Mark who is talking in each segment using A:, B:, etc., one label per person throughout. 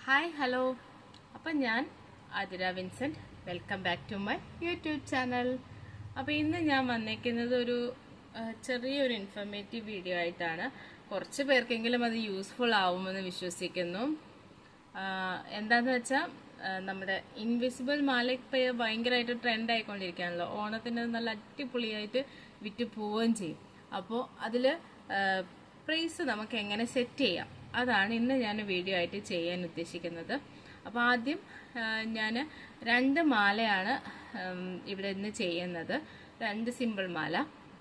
A: Hi hello. അപ്പം ഞാൻ Athira Vincent. Welcome back to my YouTube channel. അപ്പോൾ ഇന്ന് ഞാൻ വന്നേക്കുന്നത് ഒരു ചെറിയൊരു ഇൻഫർമേറ്റീവ് വീഡിയോ ആയിട്ടാണ്. കുറച്ച് പേർക്കെങ്കിലും അത് യൂസ്ഫുൾ ആവുമെന്ന് വിശ്വസിക്കുന്നു. എന്താണെന്ന് വെച്ചാൽ നമ്മുടെ ഇൻവിസിബിൾ മാല ഇപ്പോൾ ഭയങ്കരമായിട്ട് ട്രെൻഡ് ആയിക്കൊണ്ടിരിക്കുകയാണല്ലോ. ഓണത്തിന് നല്ല അടിപൊളിയായിട്ട് വിറ്റ് പോവുകയും ചെയ്യും. അപ്പോൾ അതിൽ പ്രൈസ് നമുക്ക് എങ്ങനെ സെറ്റ് ചെയ്യാം, അതാണ് ഇന്ന് ഞാൻ വീഡിയോ ആയിട്ട് ചെയ്യാൻ ഉദ്ദേശിക്കുന്നത്. അപ്പോൾ ആദ്യം ഞാൻ 2 മാലയാണ് ഇവിടെ ഇന്ന് ചെയ്യുന്നത്, 2 സിമ്പിൾ മാല.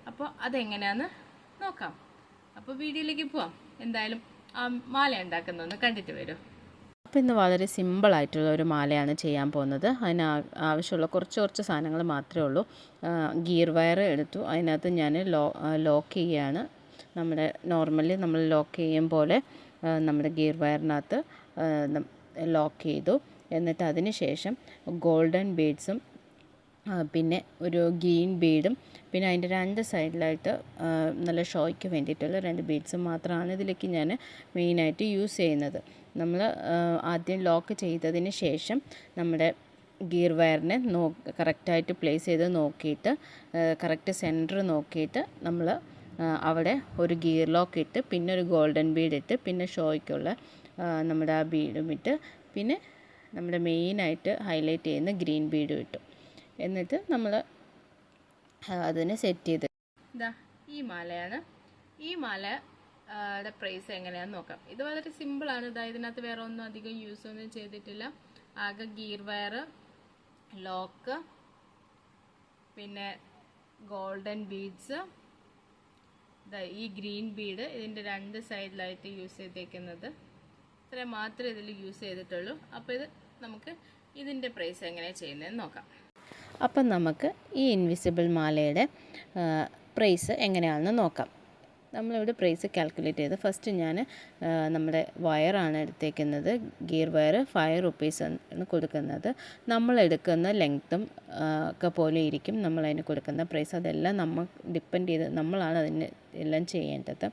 A: അപ്പോൾ അതെങ്ങനെയാന്ന് നോക്കാം. അപ്പോൾ വീഡിയോയിലേക്ക് പോവാം. എന്തായാലും ആ മാല ഉണ്ടാക്കുന്നൊന്ന് കണ്ടിട്ട് വരും.
B: അപ്പോൾ ഇന്ന് വളരെ സിമ്പിളായിട്ടുള്ള ഒരു മാലയാണ് ചെയ്യാൻ പോകുന്നത്. അതിന് ആവശ്യമുള്ള കുറച്ച് സാധനങ്ങൾ മാത്രമേ ഉള്ളൂ. ഗിയർ വയർ എടുത്തു, അതിനകത്ത് ഞാൻ ലോക്ക് ചെയ്യുകയാണ്. നമ്മുടെ നോർമലി നമ്മൾ ലോക്ക് ചെയ്യും പോലെ നമ്മുടെ ഗിയർ വയറിനകത്ത് ലോക്ക് ചെയ്തു. എന്നിട്ട് അതിന് ശേഷം ഗോൾഡൻ ബീഡ്സും പിന്നെ ഒരു ഗ്രീൻ ബീഡും പിന്നെ അതിൻ്റെ 2 സൈഡിലായിട്ട് നല്ല ഷോയ്ക്ക് വേണ്ടിയിട്ടുള്ള 2 ബീഡ്സും മാത്രമാണ് ഇതിലേക്ക് ഞാൻ മെയിനായിട്ട് യൂസ് ചെയ്യുന്നത്. നമ്മൾ ആദ്യം ലോക്ക് ചെയ്തതിന് ശേഷം നമ്മുടെ ഗിയർ വയറിനെ കറക്റ്റായിട്ട് പ്ലേസ് ചെയ്ത് നോക്കിയിട്ട് കറക്റ്റ് സെൻറ്റർ നോക്കിയിട്ട് നമ്മൾ അവിടെ ഒരു ഗിയർ ലോക്ക് ഇട്ട് പിന്നെ ഒരു ഗോൾഡൻ ബീഡ് ഇട്ട് പിന്നെ ഷോയ്ക്കുള്ള നമ്മുടെ ആ ബീഡും ഇട്ട് പിന്നെ നമ്മുടെ മെയിനായിട്ട് ഹൈലൈറ്റ് ചെയ്യുന്ന ഗ്രീൻ ബീഡും ഇട്ടു. എന്നിട്ട് നമ്മൾ അതിനെ സെറ്റ് ചെയ്ത്
A: ഇതാ ഈ മാലയാണ്. ഈ മാലയുടെ പ്രൈസ് എങ്ങനെയാണെന്ന് നോക്കാം. ഇത് വളരെ സിമ്പിളാണ്. ഇതിനകത്ത് വേറെ ഒന്നും അധികം യൂസ് ഒന്നും ചെയ്തിട്ടില്ല. ആകെ ഗിയർ വയർ, ലോക്ക്, പിന്നെ ഗോൾഡൻ ബീഡ്സ്, ഈ ഗ്രീൻ ബീഡ് ഇതിൻ്റെ 2 സൈഡിലായിട്ട് യൂസ് ചെയ്തേക്കുന്നത്. ഇത്ര മാത്രമേ ഇതിൽ യൂസ് ചെയ്തിട്ടുള്ളൂ. അപ്പോൾ ഇത് നമുക്ക് ഇതിൻ്റെ പ്രൈസ് എങ്ങനെയാണ് ചെയ്യുന്നതെന്ന് നോക്കാം.
B: അപ്പം നമുക്ക് ഈ ഇൻവിസിബിൾ മാലയുടെ പ്രൈസ് എങ്ങനെയാണെന്ന് നോക്കാം. നമ്മളിവിടെ പ്രൈസ് കാൽക്കുലേറ്റ് ചെയ്ത് ഫസ്റ്റ് ഞാൻ നമ്മുടെ വയറാണ് എടുത്തേക്കുന്നത്. ഗിയർ വയർ 5 റുപ്പീസ് ആണ് കൊടുക്കുന്നത്. നമ്മളെടുക്കുന്ന ലെങ്ത്തും ഒക്കെ പോലെ ഇരിക്കും നമ്മളതിന് കൊടുക്കുന്ന പ്രൈസ്. അതെല്ലാം നമ്മൾ ഡിപ്പെൻഡ് ചെയ്ത് നമ്മളാണ് അതിന് എല്ലാം ചെയ്യേണ്ടത്.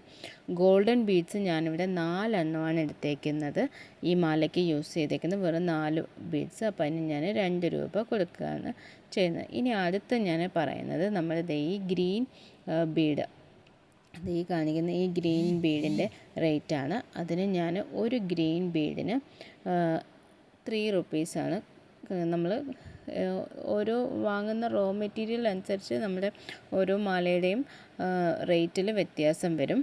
B: ഗോൾഡൻ ബീഡ്സ് ഞാനിവിടെ 4 എണ്ണമാണ് എടുത്തേക്കുന്നത്. ഈ മാലയ്ക്ക് യൂസ് ചെയ്തേക്കുന്നത് വെറും 4 ബീഡ്സ്. അപ്പോൾ അതിന് ഞാൻ 2 രൂപ കൊടുക്കുകയാണ് ചെയ്യുന്നത്. ഇനി അടുത്ത് ഞാൻ പറയുന്നത് നമ്മുടെ ഈ ഗ്രീൻ ബീഡ്, ഈ കാണിക്കുന്ന ഈ ഗ്രീൻ ബീഡിൻ്റെ റേറ്റാണ്. അതിന് ഞാൻ ഒരു ഗ്രീൻ ബീഡിന് 3 റുപ്പീസാണ്. നമ്മൾ ഓരോ വാങ്ങുന്ന റോ മെറ്റീരിയൽ അനുസരിച്ച് നമ്മുടെ ഓരോ മാലയുടെയും റേറ്റിൽ വ്യത്യാസം വരും.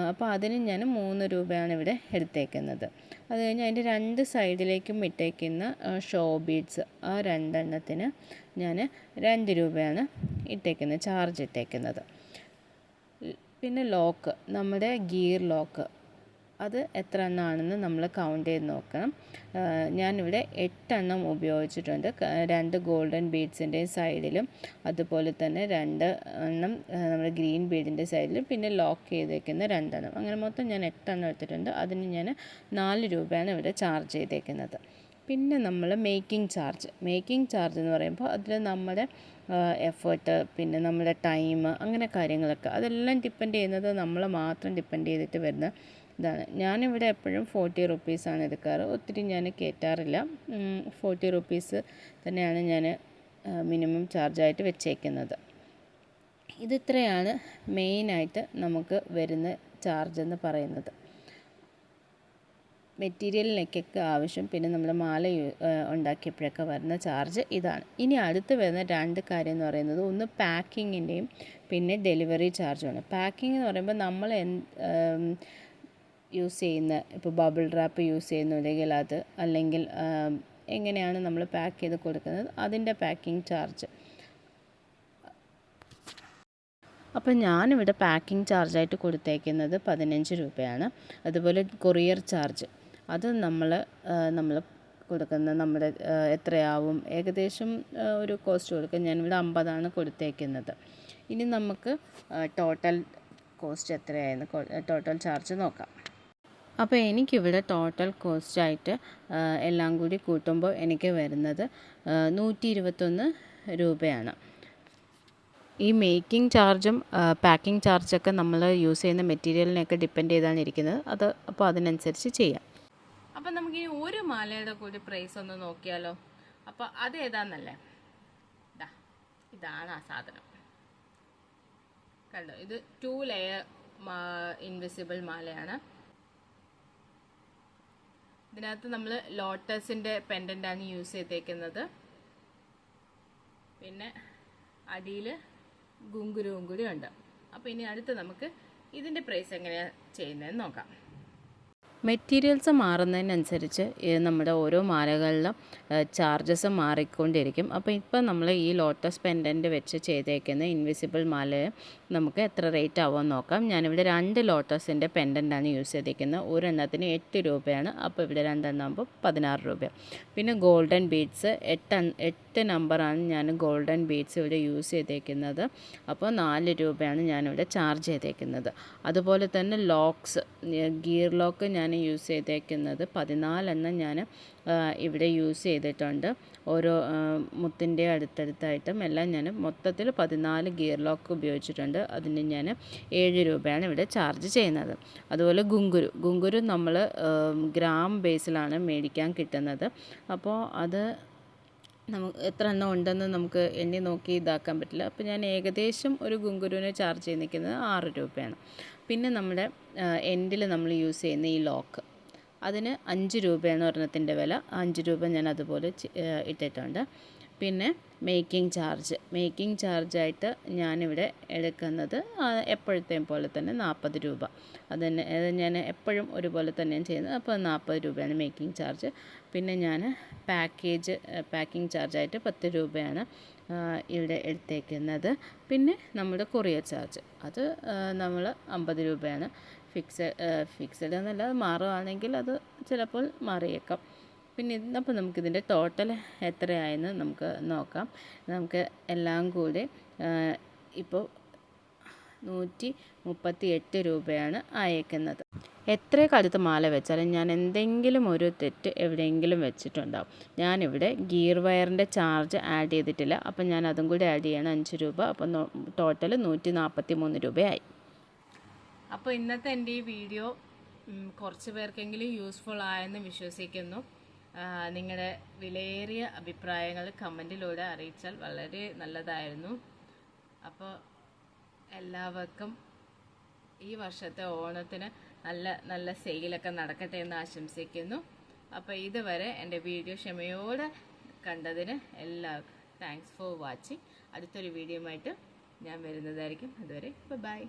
B: അപ്പോൾ അതിന് ഞാൻ 3 രൂപയാണ് ഇവിടെ എടുത്തേക്കുന്നത്. അത് കഴിഞ്ഞ് അതിൻ്റെ 2 സൈഡിലേക്കും ഇട്ടേക്കുന്ന ഷോ ബീഡ്സ്, ആ 2 എണ്ണത്തിന് ഞാൻ 2 രൂപയാണ് ഇട്ടേക്കുന്നത്, ചാർജ് ഇട്ടേക്കുന്നത്. പിന്നെ ലോക്ക്, നമ്മുടെ ഗിയർ ലോക്ക്, അത് എത്ര എണ്ണമാണെന്ന് നമ്മൾ കൗണ്ട് ചെയ്ത് നോക്കണം. ഞാനിവിടെ 8 എണ്ണം ഉപയോഗിച്ചിട്ടുണ്ട്. 2 ഗോൾഡൻ ബീഡ്സിൻ്റെയും സൈഡിലും അതുപോലെ തന്നെ 2 എണ്ണം നമ്മുടെ ഗ്രീൻ ബീഡിൻ്റെ സൈഡിലും പിന്നെ ലോക്ക് ചെയ്തേക്കുന്ന 2 എണ്ണം. അങ്ങനെ മൊത്തം ഞാൻ 8 എണ്ണം എടുത്തിട്ടുണ്ട്. അതിന് ഞാൻ 4 രൂപയാണ് ഇവിടെ ചാർജ് ചെയ്തേക്കുന്നത്. പിന്നെ നമ്മൾ മേക്കിംഗ് ചാർജ് എന്ന് പറയുമ്പോൾ അതിൽ നമ്മുടെ എഫേർട്ട് പിന്നെ നമ്മുടെ ടൈം അങ്ങനെ കാര്യങ്ങളൊക്കെ അതെല്ലാം ഡിപ്പെൻഡ് ചെയ്യുന്നത് നമ്മൾ മാത്രം ഡിപ്പെൻഡ് ചെയ്തിട്ട് വരുന്ന ഇതാണ്. ഞാനിവിടെ എപ്പോഴും 40 റുപ്പീസാണ് എടുക്കാറ്. ഒത്തിരി ഞാൻ കയറ്റാറില്ല. 40 റുപ്പീസ് തന്നെയാണ് ഞാൻ മിനിമം ചാർജായിട്ട് വെച്ചേക്കുന്നത്. ഇതിത്രയാണ് മെയിനായിട്ട് നമുക്ക് വരുന്ന ചാർജ് എന്ന് പറയുന്നത്. മെറ്റീരിയലിനൊക്കെ ആവശ്യം പിന്നെ നമ്മൾ മാല ഉണ്ടാക്കിയപ്പോഴൊക്കെ വരുന്ന ചാർജ് ഇതാണ്. ഇനി അടുത്ത് വരുന്ന 2 കാര്യം എന്ന് പറയുന്നത് ഒന്ന് പാക്കിങ്ങിൻ്റെയും പിന്നെ ഡെലിവറി ചാർജുമാണ്. പാക്കിംഗ് എന്ന് പറയുമ്പോൾ നമ്മൾ യൂസ് ചെയ്യുന്ന ഇപ്പോൾ ബബിൾ റാപ്പ് യൂസ് ചെയ്യുന്നുണ്ടെങ്കിൽ അത്, അല്ലെങ്കിൽ എങ്ങനെയാണ് നമ്മൾ പാക്ക് ചെയ്ത് കൊടുക്കുന്നത് അതിൻ്റെ പാക്കിംഗ് ചാർജ്. അപ്പോൾ ഞാനിവിടെ പാക്കിംഗ് ചാർജായിട്ട് കൊടുത്തേക്കുന്നത് 15 രൂപയാണ്. അതുപോലെ കൊറിയർ ചാർജ് അത് നമ്മൾ കൊടുക്കുന്ന നമ്മുടെ എത്രയാവും ഏകദേശം ഒരു കോസ്റ്റ് കൊടുക്കുക. ഞാനിവിടെ 50ആണ് കൊടുത്തേക്കുന്നത്. ഇനി നമുക്ക് ടോട്ടൽ കോസ്റ്റ് എത്രയായെന്ന് ടോട്ടൽ ചാർജ് നോക്കാം. അപ്പോൾ എനിക്കിവിടെ ടോട്ടൽ കോസ്റ്റായിട്ട് എല്ലാം കൂടി കൂട്ടുമ്പോൾ എനിക്ക് വരുന്നത് 121 രൂപയാണ്. ഈ മേക്കിംഗ് ചാർജും പാക്കിംഗ് ചാർജൊക്കെ നമ്മൾ യൂസ് ചെയ്യുന്ന മെറ്റീരിയലിനെയൊക്കെ ഡിപ്പെൻഡ് ചെയ്താണ് ഇരിക്കുന്നത്. അപ്പോൾ അതിനനുസരിച്ച് ചെയ്യാം.
A: അപ്പം നമുക്കിനി ഒരു മാലയുടെ കൂടി പ്രൈസ് ഒന്ന് നോക്കിയാലോ. അപ്പോൾ അതേതാന്നല്ലേ, ഇതാണ് ആ സാധനം. കണ്ടോ, ഇത് 2 ലെയർ ഇൻവിസിബിൾ മാലയാണ്. ഇതിനകത്ത് നമ്മൾ ലോട്ടസിൻ്റെ പെൻഡൻ്റാണ് യൂസ് ചെയ്തേക്കുന്നത്. പിന്നെ അടിയിൽ ഗുങ്കുരുവും കൂടി ഉണ്ട്. അപ്പോൾ ഇനി അടുത്ത് നമുക്ക് ഇതിൻ്റെ പ്രൈസ് എങ്ങനെയാണ് ചെയ്യുന്നതെന്ന് നോക്കാം.
B: മെറ്റീരിയൽസ് മാറുന്നതിനനുസരിച്ച് നമ്മുടെ ഓരോ മാലകളിലും ചാർജസ് മാറിക്കൊണ്ടിരിക്കും. അപ്പോൾ ഇപ്പോൾ നമ്മൾ ഈ ലോട്ടസ് പെൻഡൻറ്റ് വെച്ച് ചെയ്തേക്കുന്ന ഇൻവിസിബിൾ മാലയെ നമുക്ക് എത്ര റേറ്റ് ആവുമെന്ന് നോക്കാം. ഞാനിവിടെ 2 ലോട്ടസിൻ്റെ പെൻഡൻ്റാണ് യൂസ് ചെയ്തിരിക്കുന്നത്. ഒരെണ്ണത്തിന് 8 രൂപയാണ്. അപ്പോൾ ഇവിടെ 2 എണ്ണാകുമ്പോൾ 16 രൂപ. പിന്നെ ഗോൾഡൻ ബീഡ്സ് 8 നമ്പറാണ് ഞാൻ ഗോൾഡൻ ബീഡ്സ് ഇവിടെ യൂസ് ചെയ്തേക്കുന്നത്. അപ്പോൾ 4 രൂപയാണ് ഞാനിവിടെ ചാർജ് ചെയ്തേക്കുന്നത്. അതുപോലെ തന്നെ ലോക്സ്, ഗിയർ ലോക്ക് ഞാൻ യൂസ് ചെയ്തേക്കുന്നത് 14 എണ്ണം ഞാൻ ഇവിടെ യൂസ് ചെയ്തിട്ടുണ്ട്. ഓരോ മുത്തിൻ്റെ അടുത്തടുത്തായിട്ടും എല്ലാം ഞാൻ മൊത്തത്തിൽ 14 ഗിയർ ലോക്ക് ഉപയോഗിച്ചിട്ടുണ്ട്. അതിന് ഞാൻ 7 രൂപയാണ് ഇവിടെ ചാർജ് ചെയ്യുന്നത്. അതുപോലെ ഗുങ്കുരു നമ്മൾ ഗ്രാം ബേസിലാണ് മേടിക്കാൻ കിട്ടുന്നത്. അപ്പോൾ അത് നമുക്ക് എത്ര എണ്ണം ഉണ്ടെന്ന് നമുക്ക് എണ്ണി നോക്കി ഇതാക്കാൻ പറ്റില്ല. അപ്പോൾ ഞാൻ ഏകദേശം ഒരു ഗുങ്കുരുവിന് ചാർജ് ചെയ്ത് നിൽക്കുന്നത് 6 രൂപയാണ്. പിന്നെ നമ്മുടെ എൻഡിൽ നമ്മൾ യൂസ് ചെയ്യുന്ന ഈ ലോക്ക്, അതിന് 5 രൂപയാണ് ഒരെണ്ണത്തിൻ്റെ വില. 5 രൂപ ഞാൻ അതുപോലെ ഇട്ടിട്ടുണ്ട്. പിന്നെ മേക്കിംഗ് ചാർജായിട്ട് ഞാനിവിടെ എടുക്കുന്നത് എപ്പോഴത്തെയും പോലെ തന്നെ 40 രൂപ. അത് ഞാൻ എപ്പോഴും ഒരുപോലെ തന്നെയാണ് ചെയ്യുന്നത്. അപ്പോൾ 40 രൂപയാണ് മേക്കിംഗ് ചാർജ്. പിന്നെ ഞാൻ പാക്കിംഗ് ചാർജായിട്ട് 10 രൂപയാണ് ഇവിടെ എടുത്തേക്കുന്നത്. പിന്നെ നമ്മുടെ കൊറിയർ ചാർജ് അത് നമ്മൾ 50 രൂപയാണ്. ഫിക്സഡ് എന്നല്ല, അത് മാറുകയാണെങ്കിൽ അത് ചിലപ്പോൾ മാറിയേക്കാം. പിന്നെ അപ്പോൾ നമുക്കിതിൻ്റെ ടോട്ടൽ എത്രയായെന്ന് നമുക്ക് നോക്കാം. നമുക്ക് എല്ലാം കൂടി ഇപ്പോൾ 138 രൂപയാണ് അയക്കുന്നത്. എത്ര കടുത്ത മാല വെച്ചാലും ഞാൻ എന്തെങ്കിലും ഒരു തെറ്റ് എവിടെയെങ്കിലും വെച്ചിട്ടുണ്ടാവും. ഞാനിവിടെ ഗിയർ വയറിൻ്റെ ചാർജ് ആഡ് ചെയ്തിട്ടില്ല. അപ്പം ഞാൻ അതും കൂടി ആഡ് ചെയ്യണം, 5 രൂപ. അപ്പം ടോട്ടൽ 143 രൂപയായി.
A: അപ്പോൾ ഇന്നത്തെ എൻ്റെ ഈ വീഡിയോ കുറച്ച് പേർക്കെങ്കിലും യൂസ്ഫുൾ ആയെന്ന് വിശ്വസിക്കുന്നു. നിങ്ങളുടെ വിലയേറിയ അഭിപ്രായങ്ങൾ കമൻറ്റിലൂടെ അറിയിച്ചാൽ വളരെ നല്ലതായിരുന്നു. അപ്പോൾ എല്ലാവർക്കും ഈ വർഷത്തെ ഓണത്തിന് നല്ല സെയിലൊക്കെ നടക്കട്ടെ എന്ന് ആശംസിക്കുന്നു. അപ്പോൾ ഇതുവരെ എൻ്റെ വീഡിയോ ക്ഷമയോടെ കണ്ടതിന് എല്ലാവർക്കും താങ്ക്സ് ഫോർ വാച്ചിങ്. അടുത്തൊരു വീഡിയോയുമായിട്ട് ഞാൻ വരുന്നതായിരിക്കും. അതുവരെ ബൈ.